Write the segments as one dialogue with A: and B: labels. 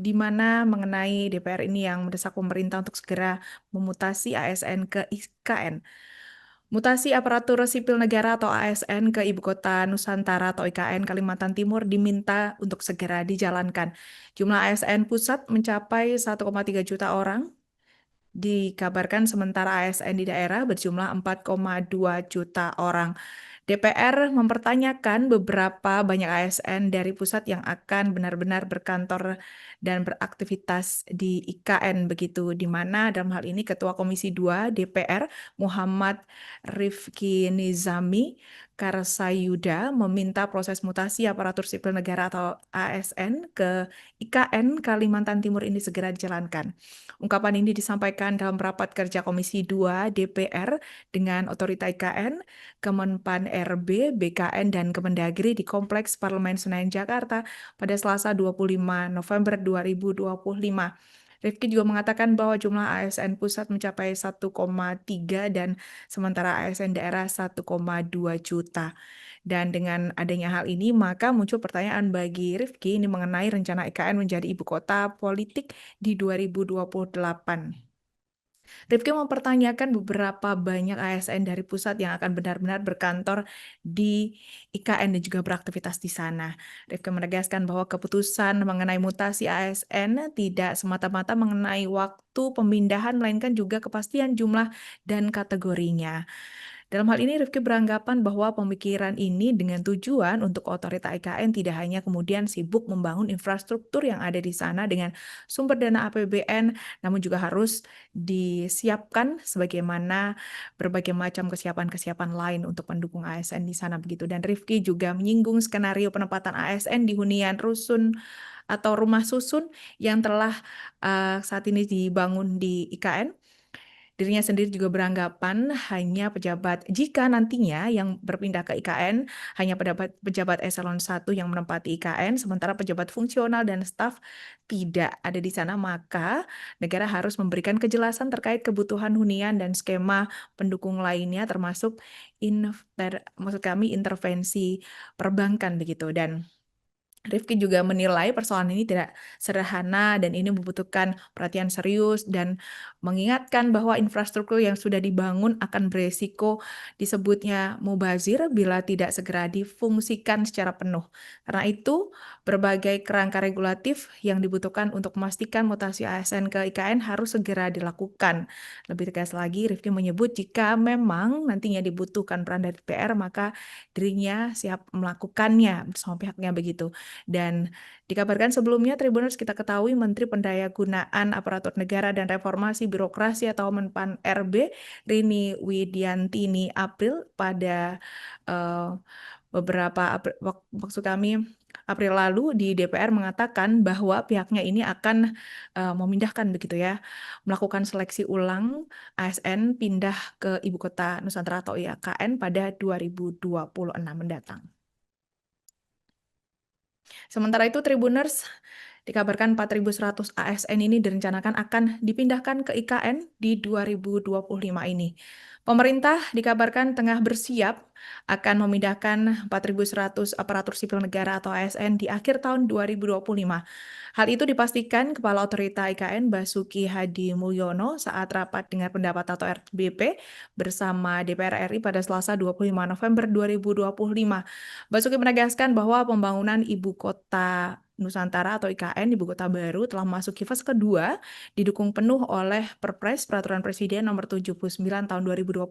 A: di mana mengenai DPR ini yang mendesak pemerintah untuk segera memutasi ASN ke IKN. Mutasi aparatur sipil negara atau ASN ke Ibu Kota Nusantara atau IKN Kalimantan Timur diminta untuk segera dijalankan. Jumlah ASN pusat mencapai 1,3 juta orang, dikabarkan sementara ASN di daerah berjumlah 4,2 juta orang. DPR mempertanyakan beberapa banyak ASN dari pusat yang akan benar-benar berkantor dan beraktivitas di IKN begitu, di mana dalam hal ini Ketua Komisi 2 DPR Muhammad Rifki Nizami Karsayuda meminta proses mutasi aparatur sipil negara atau ASN ke IKN Kalimantan Timur ini segera dijalankan. Ungkapan ini disampaikan dalam rapat kerja Komisi 2 DPR dengan otorita IKN, Kemenpan RB, BKN, dan Kemendagri di Kompleks Parlemen Senayan, Jakarta pada Selasa 25 November 2025. Rifki juga mengatakan bahwa jumlah ASN pusat mencapai 1,3 dan sementara ASN daerah 1,2 juta. Dan dengan adanya hal ini, maka muncul pertanyaan bagi Rifki ini mengenai rencana IKN menjadi ibu kota politik di 2028. Rifki mempertanyakan beberapa banyak ASN dari pusat yang akan benar-benar berkantor di IKN dan juga beraktivitas di sana. Rifki menegaskan bahwa keputusan mengenai mutasi ASN tidak semata-mata mengenai waktu pemindahan, melainkan juga kepastian jumlah dan kategorinya. Dalam hal ini, Rifki beranggapan bahwa pemikiran ini dengan tujuan untuk otorita IKN tidak hanya kemudian sibuk membangun infrastruktur yang ada di sana dengan sumber dana APBN, namun juga harus disiapkan sebagaimana berbagai macam kesiapan-kesiapan lain untuk mendukung ASN di sana begitu. Dan Rifki juga menyinggung skenario penempatan ASN di hunian rusun atau rumah susun yang telah saat ini dibangun di IKN. Dirinya sendiri juga beranggapan hanya pejabat, jika nantinya yang berpindah ke IKN hanya pejabat eselon 1 yang menempati IKN, sementara pejabat fungsional dan staf tidak ada di sana, maka negara harus memberikan kejelasan terkait kebutuhan hunian dan skema pendukung lainnya, termasuk maksud kami intervensi perbankan begitu. Dan Rifki juga menilai persoalan ini tidak sederhana dan ini membutuhkan perhatian serius dan mengingatkan bahwa infrastruktur yang sudah dibangun akan beresiko disebutnya mubazir bila tidak segera difungsikan secara penuh. Karena itu, berbagai kerangka regulatif yang dibutuhkan untuk memastikan mutasi ASN ke IKN harus segera dilakukan. Lebih tegas lagi, Rifki menyebut jika memang nantinya dibutuhkan peran dari DPR, maka dirinya siap melakukannya bersama pihaknya begitu. Dan dikabarkan sebelumnya, Tribuners kita ketahui Menteri Pendayagunaan Aparatur Negara dan Reformasi Birokrasi atau Menpan RB, Rini Widiantini April pada maksud kami April lalu di DPR mengatakan bahwa pihaknya ini akan memindahkan begitu ya, melakukan seleksi ulang ASN pindah ke Ibu Kota Nusantara atau IKN pada 2026 mendatang. Sementara itu, Tribuners, dikabarkan 4.100 ASN ini direncanakan akan dipindahkan ke IKN di 2025 ini. Pemerintah dikabarkan tengah bersiap akan memindahkan 4.100 aparatur sipil negara atau ASN di akhir tahun 2025. Hal itu dipastikan Kepala Otorita IKN Basuki Hadi Mulyono saat rapat dengar pendapat atau RBP bersama DPR RI pada Selasa 25 November 2025. Basuki menegaskan bahwa pembangunan Ibu Kota Nusantara atau IKN Ibu Kota Baru telah memasuki fase kedua, didukung penuh oleh Perpres Peraturan Presiden Nomor 79 Tahun 2025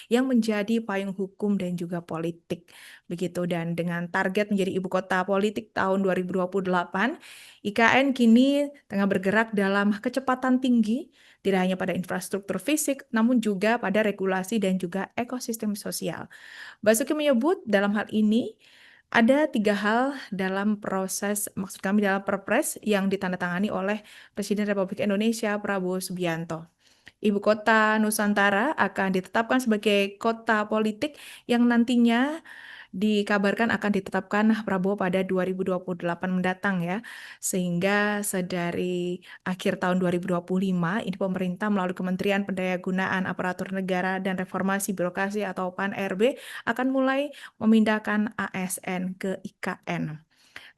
A: yang menjadi payung hukum dan juga politik. Begitu, dan dengan target menjadi ibu kota politik tahun 2028, IKN kini tengah bergerak dalam kecepatan tinggi, tidak hanya pada infrastruktur fisik, namun juga pada regulasi dan juga ekosistem sosial. Basuki menyebut dalam hal ini ada 3 hal dalam proses, maksud kami dalam Perpres yang ditandatangani oleh Presiden Republik Indonesia Prabowo Subianto. Ibu kota Nusantara akan ditetapkan sebagai kota politik yang nantinya dikabarkan akan ditetapkan Prabowo pada 2028 mendatang ya. Sehingga sedari akhir tahun 2025 ini pemerintah melalui Kementerian Pendayagunaan Aparatur Negara dan Reformasi Birokrasi atau PAN-RB akan mulai memindahkan ASN ke IKN.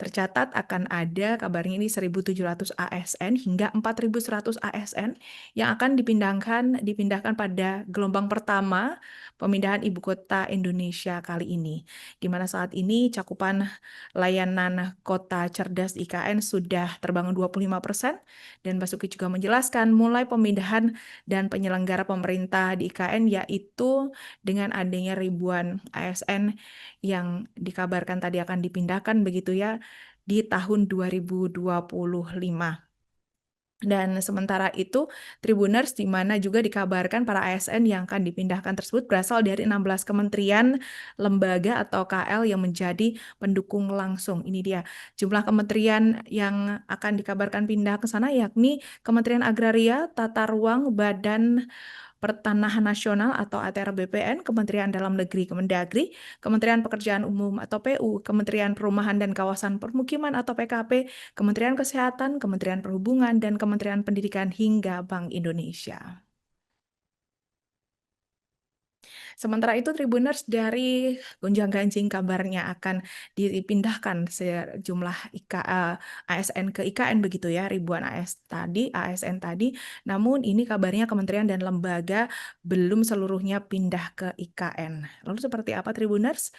A: tercatat akan ada kabarnya ini 1.700 ASN hingga 4.100 ASN yang akan dipindahkan pada gelombang pertama pemindahan ibu kota Indonesia kali ini, di mana saat ini cakupan layanan kota cerdas IKN sudah terbangun 25%, dan Basuki juga menjelaskan mulai pemindahan dan penyelenggara pemerintah di IKN yaitu dengan adanya ribuan ASN yang dikabarkan tadi akan dipindahkan begitu ya di tahun 2025. Dan sementara itu, Tribuners di mana juga dikabarkan para ASN yang akan dipindahkan tersebut berasal dari 16 kementerian, lembaga atau KL yang menjadi pendukung langsung. Ini dia jumlah kementerian yang akan dikabarkan pindah ke sana, yakni Kementerian Agraria, Tata Ruang, Badan Pertanahan Nasional atau ATR BPN, Kementerian Dalam Negeri Kemendagri, Kementerian Pekerjaan Umum atau PU, Kementerian Perumahan dan Kawasan Permukiman atau PKP, Kementerian Kesehatan, Kementerian Perhubungan, dan Kementerian Pendidikan hingga Bank Indonesia. Sementara itu, Tribuners dari gonjang-ganjing kabarnya akan dipindahkan sejumlah ASN ke IKN begitu ya, ribuan ASN tadi. Namun ini kabarnya kementerian dan lembaga belum seluruhnya pindah ke IKN. Lalu seperti apa Tribuners?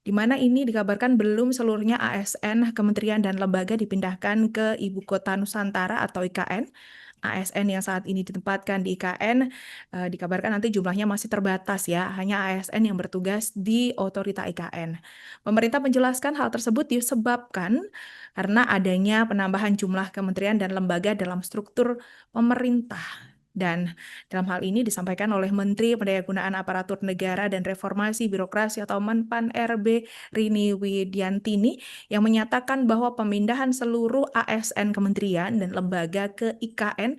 A: Di mana ini dikabarkan belum seluruhnya ASN, kementerian dan lembaga dipindahkan ke Ibu Kota Nusantara atau IKN. ASN yang saat ini ditempatkan di IKN dikabarkan nanti jumlahnya masih terbatas ya, hanya ASN yang bertugas di otorita IKN. Pemerintah menjelaskan hal tersebut disebabkan karena adanya penambahan jumlah kementerian dan lembaga dalam struktur pemerintah. Dan dalam hal ini disampaikan oleh Menteri Pendayagunaan Aparatur Negara dan Reformasi Birokrasi atau Menpan RB Rini Widiantini yang menyatakan bahwa pemindahan seluruh ASN kementerian dan lembaga ke IKN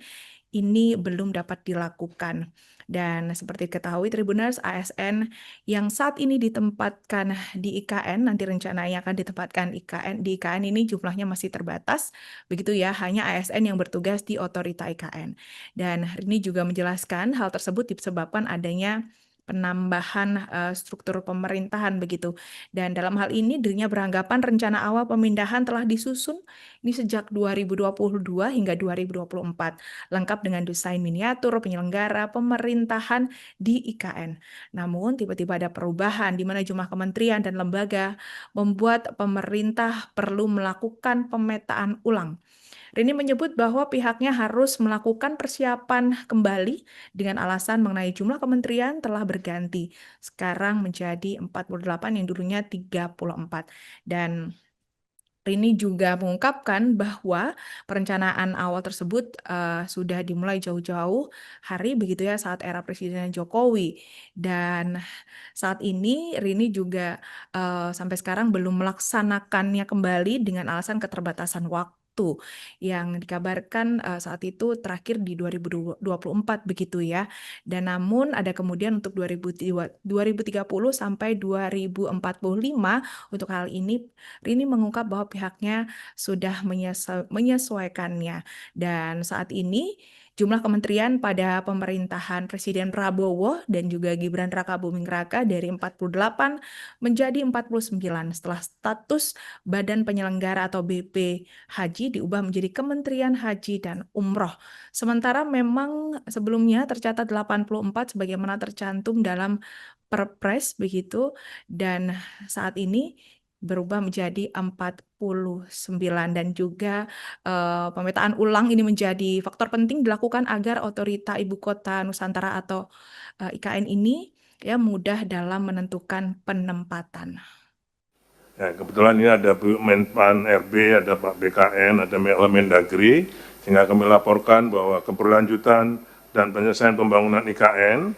A: ini belum dapat dilakukan. Dan seperti diketahui Tribuners, ASN yang saat ini ditempatkan di IKN, nanti rencananya akan ditempatkan di IKN ini jumlahnya masih terbatas, begitu ya, hanya ASN yang bertugas di otorita IKN. Dan Rini juga menjelaskan hal tersebut disebabkan adanya penambahan struktur pemerintahan begitu. Dan dalam hal ini dirinya beranggapan rencana awal pemindahan telah disusun ini sejak 2022 hingga 2024, lengkap dengan desain miniatur penyelenggara pemerintahan di IKN. Namun tiba-tiba ada perubahan di mana jumlah kementerian dan lembaga membuat pemerintah perlu melakukan pemetaan ulang. Rini menyebut bahwa pihaknya harus melakukan persiapan kembali dengan alasan mengenai jumlah kementerian telah berganti. Sekarang menjadi 48 yang dulunya 34. Dan Rini juga mengungkapkan bahwa perencanaan awal tersebut sudah dimulai jauh-jauh hari begitu ya saat era Presiden Jokowi. Dan saat ini Rini juga sampai sekarang belum melaksanakannya kembali dengan alasan keterbatasan waktu yang dikabarkan saat itu terakhir di 2024 begitu ya. Dan namun ada kemudian untuk 2030 sampai 2045 untuk hal ini Rini mengungkap bahwa pihaknya sudah menyesuaikannya. Dan saat ini jumlah kementerian pada pemerintahan Presiden Prabowo dan juga Gibran Rakabuming Raka dari 48 menjadi 49 setelah status Badan Penyelenggara atau BP Haji diubah menjadi Kementerian Haji dan Umroh. Sementara memang sebelumnya tercatat 84 sebagaimana tercantum dalam Perpres begitu, dan saat ini berubah menjadi 49 dan juga pemetaan ulang ini menjadi faktor penting dilakukan agar otorita ibu kota Nusantara atau IKN ini ya mudah dalam menentukan penempatan.
B: Ya, kebetulan ini ada Bu Menpan RB, ada Pak BKN, ada Mendagri, sehingga kami laporkan bahwa keberlanjutan dan penyelesaian pembangunan IKN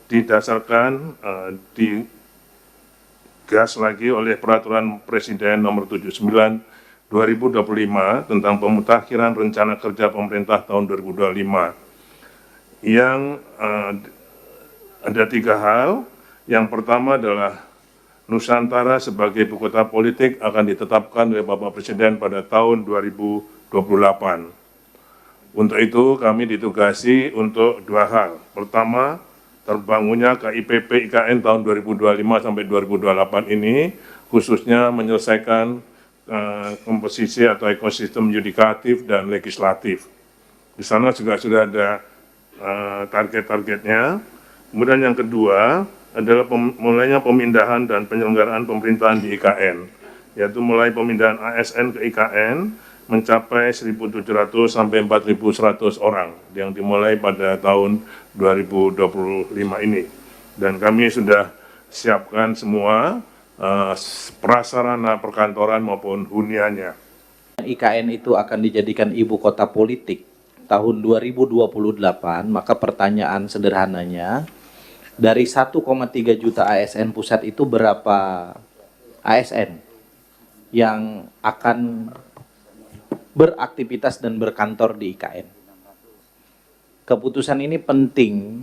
B: didasarkan digas lagi oleh Peraturan Presiden Nomor 79 2025 tentang pemutakhiran rencana kerja pemerintah tahun 2025 yang ada 3 hal. Yang pertama adalah Nusantara sebagai ibu kota politik akan ditetapkan oleh Bapak Presiden pada tahun 2028. Untuk itu kami ditugasi untuk 2 hal. Pertama, terbangunnya KIPP IKN tahun 2025 sampai 2028 ini khususnya menyelesaikan komposisi atau ekosistem yudikatif dan legislatif. Di sana juga sudah ada target-targetnya. Kemudian yang kedua adalah mulainya pemindahan dan penyelenggaraan pemerintahan di IKN, yaitu mulai pemindahan ASN ke IKN mencapai 1.700 sampai 4.100 orang yang dimulai pada tahun 2025 ini. Dan kami sudah siapkan semua prasarana perkantoran maupun huniannya.
C: IKN itu akan dijadikan ibu kota politik tahun 2028, maka pertanyaan sederhananya, dari 1,3 juta ASN pusat itu berapa ASN yang akan beraktivitas dan berkantor di IKN? Keputusan ini penting,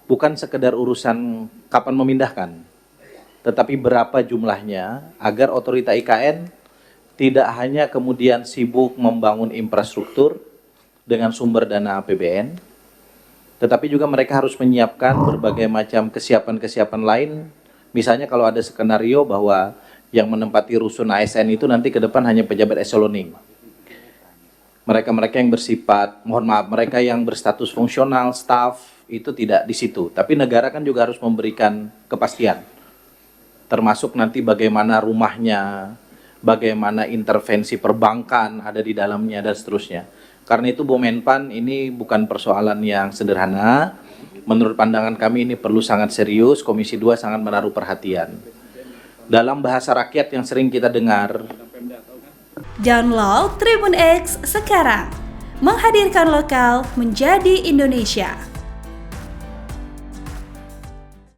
C: bukan sekedar urusan kapan memindahkan, tetapi berapa jumlahnya agar otorita IKN tidak hanya kemudian sibuk membangun infrastruktur dengan sumber dana APBN, tetapi juga mereka harus menyiapkan berbagai macam kesiapan-kesiapan lain. Misalnya kalau ada skenario bahwa yang menempati rusun ASN itu nanti ke depan hanya pejabat eseloning. Mereka-mereka yang bersifat, mereka yang berstatus fungsional, staff, itu tidak di situ. Tapi negara kan juga harus memberikan kepastian. Termasuk nanti bagaimana rumahnya, bagaimana intervensi perbankan ada di dalamnya, dan seterusnya. Karena itu Bu Menpan, ini bukan persoalan yang sederhana. Menurut pandangan kami ini perlu sangat serius, Komisi 2 sangat menaruh perhatian. Dalam bahasa rakyat yang sering kita dengar,
D: download Tribun X sekarang, menghadirkan lokal menjadi Indonesia.